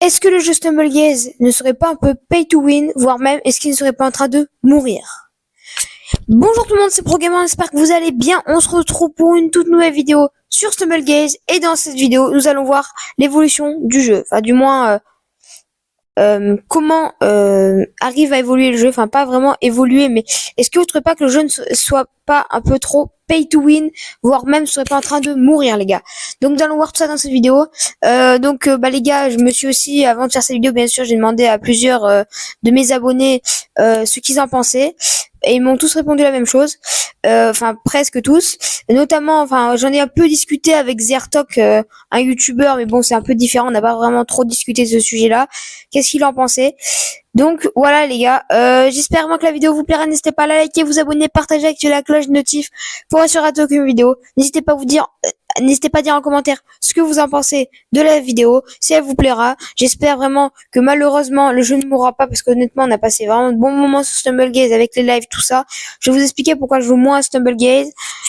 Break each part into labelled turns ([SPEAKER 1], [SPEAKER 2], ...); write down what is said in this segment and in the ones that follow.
[SPEAKER 1] Est-ce que le jeu Stumblegaze ne serait pas un peu pay to win, voire même est-ce qu'il ne serait pas en train de mourir? Bonjour tout le monde, c'est ProGamer, j'espère que vous allez bien. On se retrouve pour une toute nouvelle vidéo sur Stumblegaze et dans cette vidéo, nous allons voir l'évolution du jeu. Enfin, du moins, comment arrive à évoluer le jeu. Enfin, pas vraiment évoluer, mais est-ce que vous trouvez pas que le jeu ne soit pas un peu trop pay to win, voire même serait pas en train de mourir, les gars? Donc nous allons voir tout ça dans cette vidéo. Les gars, je me suis aussi, avant de faire cette vidéo, bien sûr, j'ai demandé à plusieurs de mes abonnés ce qu'ils en pensaient. Et ils m'ont tous répondu la même chose, enfin presque tous, notamment, enfin j'en ai un peu discuté avec Zertok, un youtubeur, mais bon c'est un peu différent, on n'a pas vraiment trop discuté de ce sujet-là. Qu'est-ce qu'il en pensait? Donc voilà les gars, j'espère vraiment que la vidéo vous plaira, n'hésitez pas à la liker, vous abonner, partager, activer la cloche de notif pour assurer rater aucune vidéo. N'hésitez pas à dire en commentaire ce que vous en pensez de la vidéo, si elle vous plaira. J'espère vraiment que malheureusement le jeu ne mourra pas, parce qu'honnêtement on a passé vraiment de bons moments sur Stumblegaze avec les lives, tout ça. Je vais vous expliquer pourquoi je joue moins à Stumblegaze.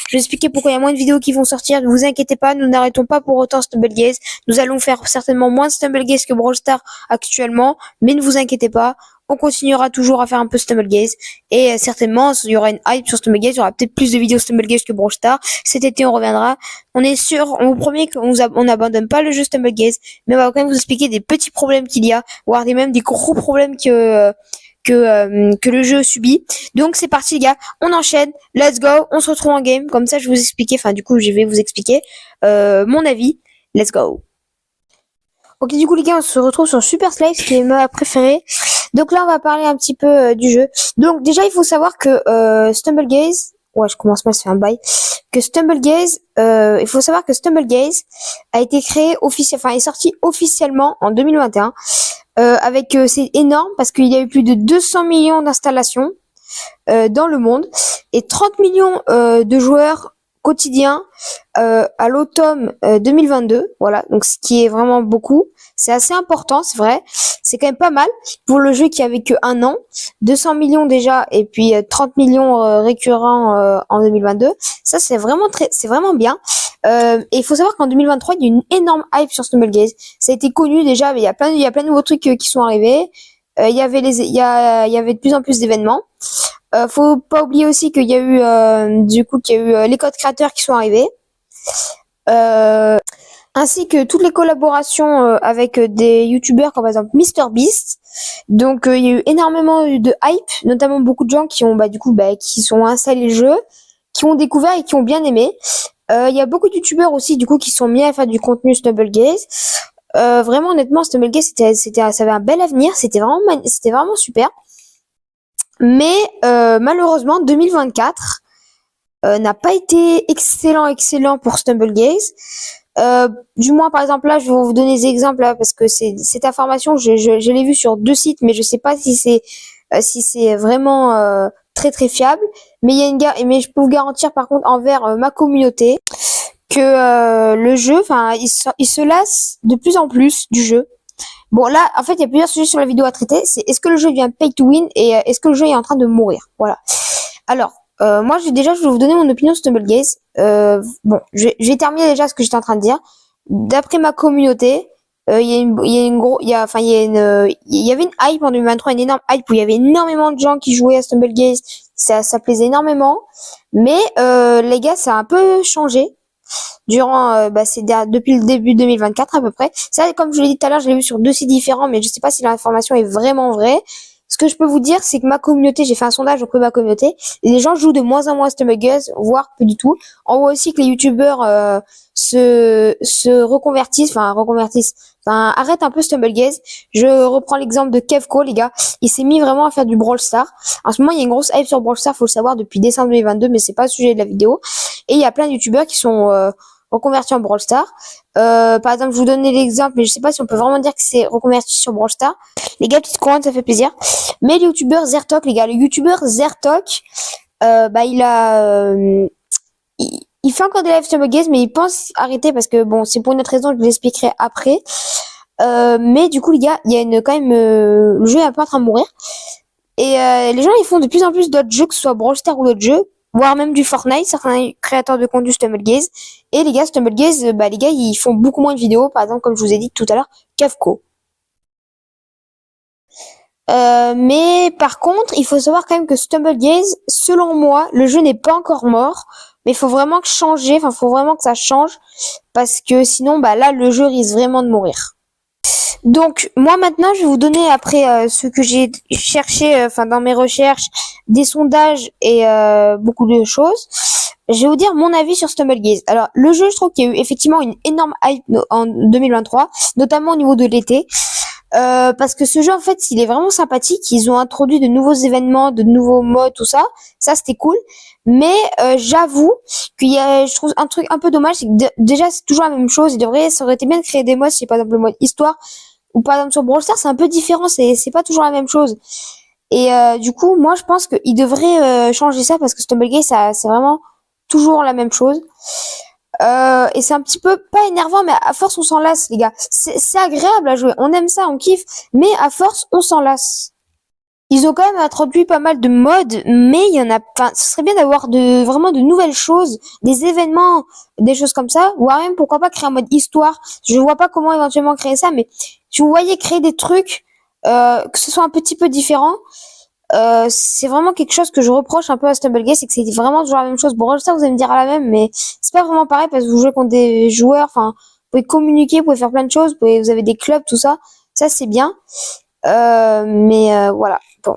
[SPEAKER 1] Je vais expliquer pourquoi il y a moins de vidéos qui vont sortir. Ne vous inquiétez pas, nous n'arrêtons pas pour autant Stumblegaze. Nous allons faire certainement moins de Stumblegaze que Brawl Stars actuellement, mais ne vous inquiétez pas. On continuera toujours à faire un peu Stumblegaze et certainement il y aura une hype sur Stumblegaze, il y aura peut-être plus de vidéos Stumblegaze que Brawl Stars. Cet été on reviendra. On est sûr, on vous promet qu'on n'abandonne pas le jeu Stumblegaze, mais on va quand même vous expliquer des petits problèmes qu'il y a, voire même des gros problèmes que le jeu subit. Donc c'est parti les gars, on enchaîne, let's go, on se retrouve en game, comme ça je vais vous expliquer, enfin du coup je vais vous expliquer mon avis, let's go. Ok, du coup les gars, on se retrouve sur Super Slice, qui est ma préférée. Donc là on va parler un petit peu du jeu. Donc déjà il faut savoir que Stumblegaze, ouais je commence mal, ça fait un bail, que Stumblegaze, il faut savoir que Stumblegaze a été créé est sorti officiellement en 2021. C'est énorme parce qu'il y a eu plus de 200 millions d'installations dans le monde et 30 millions de joueurs quotidiens à l'automne 2022. Voilà, donc ce qui est vraiment beaucoup. C'est assez important, c'est vrai. C'est quand même pas mal pour le jeu qui avait que un an. 200 millions déjà et puis 30 millions récurrents en 2022. Ça c'est vraiment bien. Et il faut savoir qu'en 2023 il y a eu une énorme hype sur Stumblegaze. Ça a été connu déjà, mais il y a plein de nouveaux trucs qui sont arrivés. Il y avait de plus en plus d'événements. Faut pas oublier aussi qu'il y a eu les codes créateurs qui sont arrivés. Ainsi que toutes les collaborations avec des youtubeurs comme par exemple MrBeast. Donc il y a eu énormément de hype, notamment beaucoup de gens qui ont qui sont installés le jeu, qui ont découvert et qui ont bien aimé. Il y a beaucoup de youtubeurs aussi du coup qui sont mis à faire du contenu Stumblegaze. Vraiment honnêtement Stumblegaze ça avait un bel avenir, c'était vraiment super. Mais malheureusement 2024 n'a pas été excellent pour Stumblegaze. Du moins par exemple là je vais vous donner des exemples là, parce que cette information je l'ai vue sur 2 sites, mais je sais pas si c'est vraiment très fiable. Mais mais je peux vous garantir par contre envers ma communauté que le jeu, enfin il se lasse de plus en plus du jeu. Bon là en fait il y a plusieurs sujets sur la vidéo à traiter. C'est est-ce que le jeu devient pay to win et est-ce que le jeu est en train de mourir. Voilà. Alors moi je vais vous donner mon opinion sur Stumblegaze. Je vais terminer déjà ce que j'étais en train de dire. D'après ma communauté, il y avait une hype en 2023, une énorme hype où il y avait énormément de gens qui jouaient à Stumblegaze. Ça plaisait énormément, mais les gars, ça a un peu changé durant depuis le début 2024 à peu près. Ça, comme je l'ai dit tout à l'heure, je l'ai vu sur 2 sites différents, mais je sais pas si l'information est vraiment vraie. Ce que je peux vous dire, c'est que ma communauté, j'ai fait un sondage auprès de ma communauté, et les gens jouent de moins en moins à Stumblegaze, voire plus du tout. On voit aussi que les youtubeurs se reconvertissent, arrêtent un peu Stumblegaze. Je reprends l'exemple de Kevco, les gars. Il s'est mis vraiment à faire du Brawl Stars. En ce moment, il y a une grosse hype sur Brawl Stars, faut le savoir, depuis décembre 2022, mais c'est pas le sujet de la vidéo. Et il y a plein de youtubeurs qui sont reconvertis en Brawl Stars. Par exemple, je vous donne l'exemple, mais je sais pas si on peut vraiment dire que c'est reconverti sur Brawl Stars. Les gars, petite couronne, ça fait plaisir. Mais le youtubeur Zertok, les gars, le youtubeur Zertok, il fait encore des lives Stumblegaze, mais il pense arrêter parce que bon, c'est pour une autre raison, je vous l'expliquerai après. Mais du coup, les gars, il y a le jeu est un peu en train de mourir. Et les gens, ils font de plus en plus d'autres jeux, que ce soit Brawl Stars ou d'autres jeux, voire même du Fortnite, certains créateurs de contenu Stumblegaze. Et les gars, Stumblegaze, les gars, ils font beaucoup moins de vidéos, par exemple, comme je vous ai dit tout à l'heure, Kevco. Mais par contre, il faut savoir quand même que Stumblegaze, selon moi, le jeu n'est pas encore mort, mais il faut vraiment faut vraiment que ça change, parce que sinon, bah là, le jeu risque vraiment de mourir. Donc moi maintenant, je vais vous donner après ce que j'ai cherché, dans mes recherches, des sondages et beaucoup de choses. Je vais vous dire mon avis sur Stumblegaze. Alors le jeu, je trouve qu'il y a eu effectivement une énorme hype en 2023, notamment au niveau de l'été. Parce que ce jeu en fait il est vraiment sympathique, ils ont introduit de nouveaux événements, de nouveaux modes, tout ça c'était cool, mais j'avoue je trouve un truc un peu dommage, c'est que déjà c'est toujours la même chose, ça aurait été bien de créer des modes, c'est par exemple le mode histoire, ou par exemple sur Brawl Stars c'est un peu différent, c'est pas toujours la même chose, et du coup moi je pense qu'ils devraient changer ça, parce que Stumblegaze c'est vraiment toujours la même chose. Et c'est un petit peu pas énervant, mais à force on s'en lasse, les gars. C'est agréable à jouer, on aime ça, on kiffe, mais à force on s'en lasse. Ils ont quand même introduit pas mal de modes, mais il y en a pas. Ce serait bien d'avoir vraiment de nouvelles choses, des événements, des choses comme ça, ou même pourquoi pas créer un mode histoire. Je vois pas comment éventuellement créer ça, mais si vous voyez créer des trucs, que ce soit un petit peu différent. C'est vraiment quelque chose que je reproche un peu à Stumblegaze, c'est que c'est vraiment toujours la même chose. Bon, ça, vous allez me dire à la même, mais c'est pas vraiment pareil, parce que vous jouez contre des joueurs, vous pouvez communiquer, vous pouvez faire plein de choses, vous avez des clubs, tout ça. Ça, c'est bien. Voilà. Bon.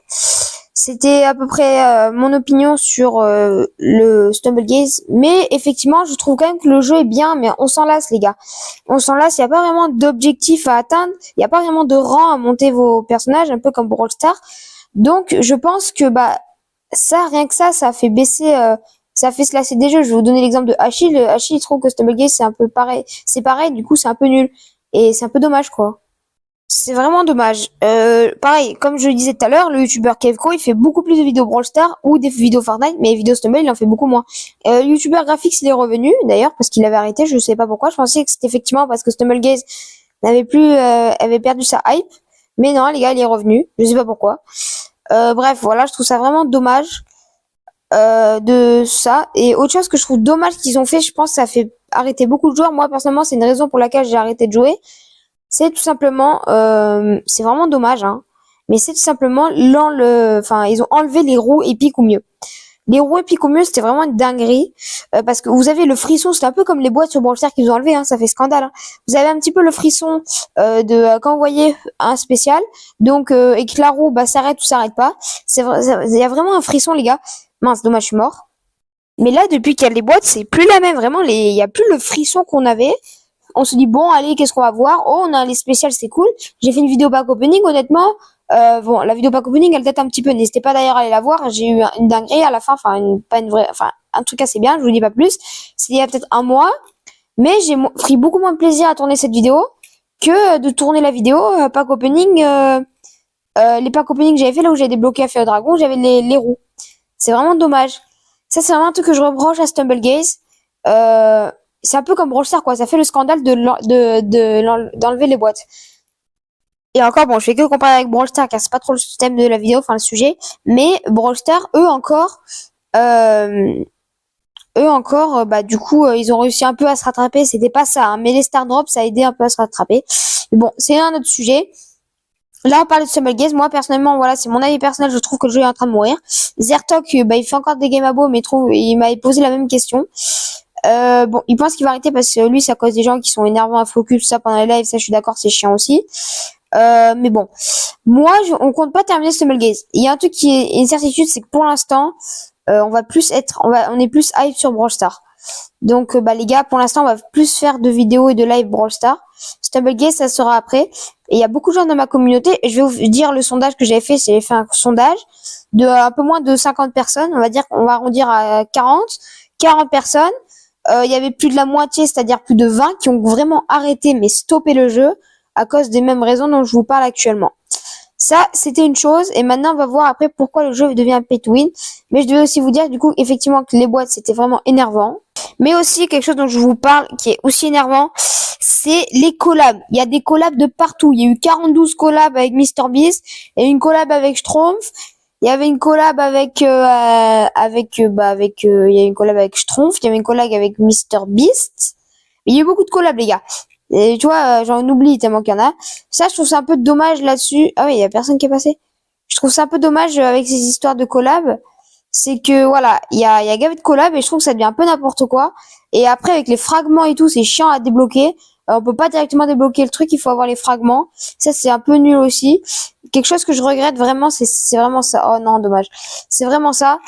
[SPEAKER 1] C'était à peu près mon opinion sur le Stumblegaze. Mais effectivement, je trouve quand même que le jeu est bien, mais on s'en lasse, les gars. On s'en lasse, il n'y a pas vraiment d'objectif à atteindre, il n'y a pas vraiment de rang à monter vos personnages, un peu comme Brawl Stars. Donc, je pense que ça, rien que ça fait baisser, ça fait se lasser des jeux. Je vais vous donner l'exemple de Achille. Achille, il trouve que Stumblegaze, c'est un peu pareil. C'est pareil, du coup, c'est un peu nul. Et c'est un peu dommage, quoi. C'est vraiment dommage. Pareil, comme je le disais tout à l'heure, le youtubeur Kevco, il fait beaucoup plus de vidéos Brawl Stars ou des vidéos Fortnite, mais les vidéos Stumble, il en fait beaucoup moins. Le youtubeur Graphics, il est revenu, d'ailleurs, parce qu'il avait arrêté, je sais pas pourquoi. Je pensais que c'était effectivement parce que Stumblegaze avait perdu sa hype. Mais non, les gars, il est revenu. Je sais pas pourquoi. Bref, voilà, je trouve ça vraiment dommage de ça. Et autre chose que je trouve dommage qu'ils ont fait, je pense que ça fait arrêter beaucoup de joueurs. Moi, personnellement, c'est une raison pour laquelle j'ai arrêté de jouer. C'est tout simplement, c'est vraiment dommage, hein, mais c'est tout simplement ils ont enlevé les roues épiques ou mieux. Les roues épiques au mieux, c'était vraiment une dinguerie, parce que vous avez le frisson, c'est un peu comme les boîtes sur Brawl Stars qu'ils ont enlevé, hein, ça fait scandale. Hein. Vous avez un petit peu le frisson de quand vous voyez un spécial, donc et que la roue s'arrête ou s'arrête pas. C'est vrai, il y a vraiment un frisson, les gars. Mince, dommage, je suis mort. Mais là, depuis qu'il y a les boîtes, c'est plus la même. Vraiment, il y a plus le frisson qu'on avait. On se dit bon, allez, qu'est-ce qu'on va voir? Oh, on a les spéciales, c'est cool. J'ai fait une vidéo pack opening, honnêtement. Bon, la vidéo pack opening, elle date un petit peu. N'hésitez pas d'ailleurs à aller la voir. J'ai eu une dinguerie à la fin, un truc assez bien. Je vous dis pas plus. C'était il y a peut-être un mois, mais j'ai pris beaucoup moins de plaisir à tourner cette vidéo que de tourner la vidéo pack opening. Les pack opening que j'avais fait là où j'avais débloqué à Feu Dragon, j'avais les roues. C'est vraiment dommage. Ça, c'est vraiment un truc que je reproche à Stumblegaze. C'est un peu comme Brawl Stars, quoi. Ça fait le scandale d'enlever les boîtes. Et encore, bon, je fais que comparer avec Brawl Stars, car c'est pas trop le thème de la vidéo, le sujet. Mais Brawl Stars, eux encore, du coup, ils ont réussi un peu à se rattraper. C'était pas ça, hein, mais les Star Drops, ça a aidé un peu à se rattraper. Mais bon, c'est un autre sujet. Là, on parle de Stumblegaze. Moi, personnellement, voilà, c'est mon avis personnel. Je trouve que le jeu est en train de mourir. Zertok, il fait encore des game abo, mais il m'avait posé la même question. Bon, il pense qu'il va arrêter parce que lui, c'est à cause des gens qui sont énervants à focus, tout ça pendant les lives. Ça, je suis d'accord, c'est chiant aussi. Mais bon, moi, on compte pas terminer Stumblegaze. Il y a un truc qui est une certitude, c'est que pour l'instant, on est plus hype sur Brawl Stars. Donc, les gars, pour l'instant, on va plus faire de vidéos et de live Brawl Stars. Stumblegaze, ça sera après. Et il y a beaucoup de gens dans ma communauté. Et je vais vous dire le sondage que j'avais fait. J'ai fait un sondage de un peu moins de 50 personnes. On va dire qu'on va arrondir à 40 personnes. Il y avait plus de la moitié, c'est-à-dire plus de 20 qui ont vraiment arrêté, mais stoppé le jeu à cause des mêmes raisons dont je vous parle actuellement. Ça, c'était une chose. Et maintenant, on va voir après pourquoi le jeu devient pay to win. Mais je devais aussi vous dire, du coup, effectivement, que les boîtes, c'était vraiment énervant. Mais aussi, quelque chose dont je vous parle, qui est aussi énervant, c'est les collabs. Il y a des collabs de partout. Il y a eu 42 collabs avec MrBeast. Il y a eu une collab avec Schtroumpf. Il y avait une collab il y a une collab avec Schtroumpf. Il y avait une collab avec MrBeast. Il y a eu beaucoup de collabs, les gars. Et tu vois, j'en oublie tellement qu'il y en a. Ça, je trouve ça un peu dommage là-dessus. Ah oui, il y a personne qui est passé. Je trouve ça un peu dommage avec ces histoires de collab. C'est que voilà, il y a gavé de collab et je trouve que ça devient un peu n'importe quoi. Et après, avec les fragments et tout, c'est chiant à débloquer. On peut pas directement débloquer le truc, il faut avoir les fragments. Ça, c'est un peu nul aussi. Quelque chose que je regrette vraiment, c'est vraiment ça. Oh non, dommage. C'est vraiment ça.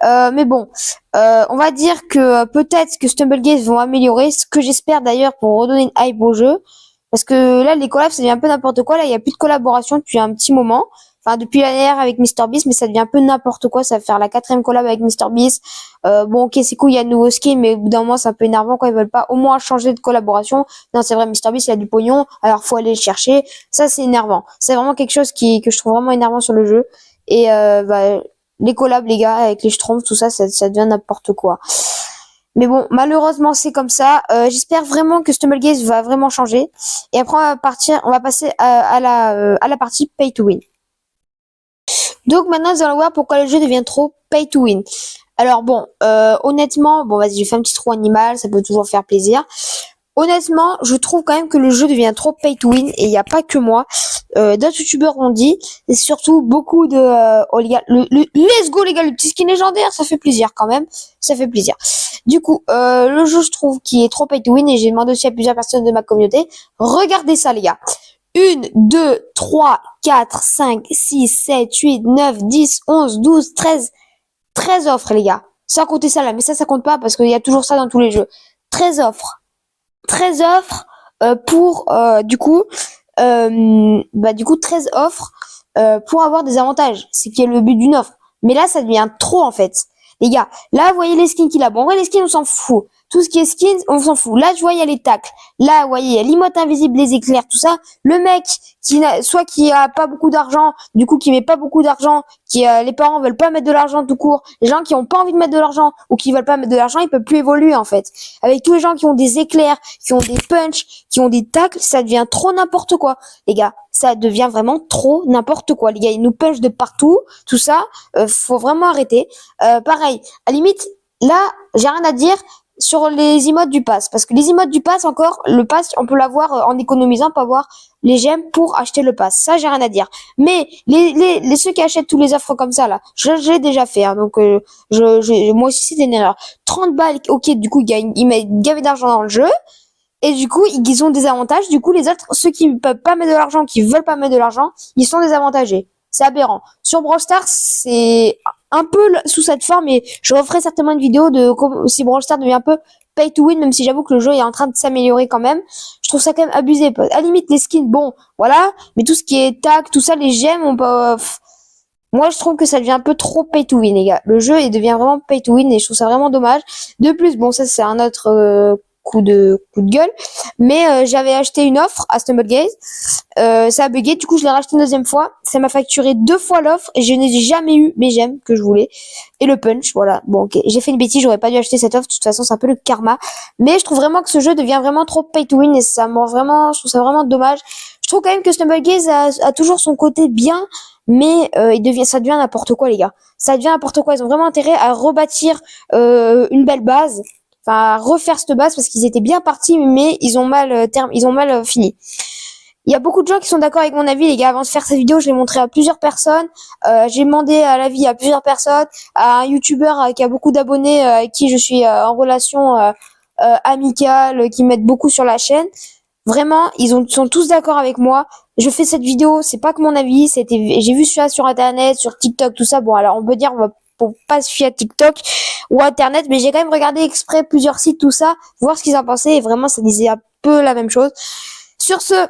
[SPEAKER 1] Mais bon, on va dire que peut-être que Stumblegaze vont améliorer, ce que j'espère d'ailleurs pour redonner une hype au jeu. Parce que là, les collabs, ça devient un peu n'importe quoi. Là, il y a plus de collaboration depuis un petit moment. Enfin, depuis l'année dernière avec MrBeast, mais ça devient un peu n'importe quoi. Ça va faire la 4e collab avec MrBeast. Bon, ok, c'est cool, il y a de nouveaux skins, mais au bout d'un moment, c'est un peu énervant quand ils veulent pas au moins changer de collaboration. Non, c'est vrai, MrBeast, il a du pognon, alors faut aller le chercher. Ça, c'est énervant. C'est vraiment quelque chose que je trouve vraiment énervant sur le jeu. Et les collabs, les gars, avec les Schtroumpfs, tout ça, ça devient n'importe quoi. Mais bon, malheureusement, c'est comme ça. J'espère vraiment que Stumblegaze va vraiment changer. Et après, on va passer à la partie Pay to Win. Donc maintenant, nous allons voir pourquoi le jeu devient trop pay to win. Alors bon, honnêtement, bon vas-y, je fais un petit trou animal, ça peut toujours faire plaisir. Honnêtement, je trouve quand même que le jeu devient trop pay to win et il n'y a pas que moi. D'autres youtubeurs ont dit, et surtout beaucoup de... oh les gars, let's go les gars, le petit skin légendaire, ça fait plaisir quand même, ça fait plaisir. Du coup, le jeu je trouve qui est trop pay to win et j'ai demandé aussi à plusieurs personnes de ma communauté, regardez ça les gars. 1, 2, 3, 4, 5, 6, 7, 8, 9, 10, 11, 12, 13. 13 offres, les gars. Sans compter ça là. Mais ça compte pas parce qu'il y a toujours ça dans tous les jeux. 13 offres. 13 offres pour, du coup, 13 offres pour avoir des avantages. C'est qui est le but d'une offre. Mais là, ça devient trop, en fait. Les gars, là, vous voyez les skins qu'il a. Bon, en vrai, les skins, on s'en fout. Tout ce qui est skins, on s'en fout. Là, je vois, il y a les tacles. Là, vous voyez, il y a l'imote invisible, les éclairs, tout ça. Le mec, qui a pas beaucoup d'argent, du coup, qui met pas beaucoup d'argent, les parents veulent pas mettre de l'argent tout court. Les gens qui ont pas envie de mettre de l'argent ou qui veulent pas mettre de l'argent, ils peuvent plus évoluer, en fait. Avec tous les gens qui ont des éclairs, qui ont des punchs, qui ont des tacles, ça devient trop n'importe quoi. Les gars, ça devient vraiment trop n'importe quoi. Les gars, ils nous punchent de partout. Tout ça, faut vraiment arrêter. Pareil, à limite, là, j'ai rien à dire sur les emotes du pass, parce que les emotes du pass, encore, le pass, on peut l'avoir en économisant, on peut avoir les gemmes pour acheter le pass. Ça, j'ai rien à dire. Mais ceux qui achètent tous les offres comme ça, là, je l'ai déjà fait, hein, donc moi aussi, c'est une erreur. 30 balles, ok, du coup, ils mettent gavé d'argent dans le jeu, et du coup, ils ont des avantages. Du coup, les autres, ceux qui peuvent pas mettre de l'argent, qui veulent pas mettre de l'argent, ils sont désavantagés. C'est aberrant. Sur Brawl Stars, c'est un peu sous cette forme et je referai certainement une vidéo de si Brawl Stars devient un peu pay to win, même si j'avoue que le jeu est en train de s'améliorer quand même. Je trouve ça quand même abusé. À la limite, les skins, bon, voilà. Mais tout ce qui est tag, tout ça, les gemmes, on peut... Moi, je trouve que ça devient un peu trop pay to win, les gars. Le jeu, il devient vraiment pay to win et je trouve ça vraiment dommage. De plus, bon, ça, c'est un autre... coup de gueule, mais j'avais acheté une offre à Stumblegaze, ça a bugué, du coup je l'ai racheté une deuxième fois, ça m'a facturé 2 fois l'offre et je n'ai jamais eu mes gemmes que je voulais et le punch, voilà. Bon, ok, j'ai fait une bêtise, j'aurais pas dû acheter cette offre, de toute façon c'est un peu le karma, mais je trouve vraiment que ce jeu devient vraiment trop pay to win et ça me rend vraiment, je trouve ça vraiment dommage. Je trouve quand même que Stumblegaze a toujours son côté bien, mais ça devient n'importe quoi, les gars, ça devient n'importe quoi. Ils ont vraiment intérêt à rebâtir une belle base, enfin refaire cette base, parce qu'ils étaient bien partis mais ils ont mal fini. Il y a beaucoup de gens qui sont d'accord avec mon avis, les gars. Avant de faire cette vidéo, je l'ai montré à plusieurs personnes, j'ai demandé à l'avis à plusieurs personnes, à un youtubeur qui a beaucoup d'abonnés, avec qui je suis en relation amicale, qui m'aide beaucoup sur la chaîne. Vraiment, sont tous d'accord avec moi. Je fais cette vidéo, c'est pas que mon avis, j'ai vu ça sur internet, sur TikTok, tout ça. Bon, alors on peut dire, pour pas se fier à TikTok ou internet, mais j'ai quand même regardé exprès plusieurs sites, tout ça, voir ce qu'ils en pensaient, et vraiment ça disait un peu la même chose. Sur ce,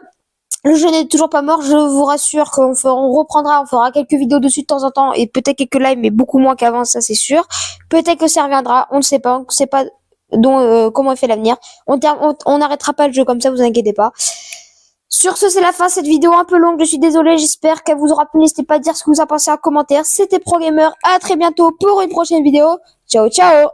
[SPEAKER 1] le jeu n'est toujours pas mort, je vous rassure on fera quelques vidéos dessus de temps en temps, et peut-être quelques lives, mais beaucoup moins qu'avant, ça c'est sûr. Peut-être que ça reviendra, on ne sait pas, comment est fait l'avenir. On n'arrêtera pas le jeu comme ça, vous inquiétez pas. Sur ce, c'est la fin de cette vidéo un peu longue, je suis désolée, j'espère qu'elle vous aura plu, n'hésitez pas à dire ce que vous en pensez en commentaire. C'était ProGamer, à très bientôt pour une prochaine vidéo. Ciao ciao.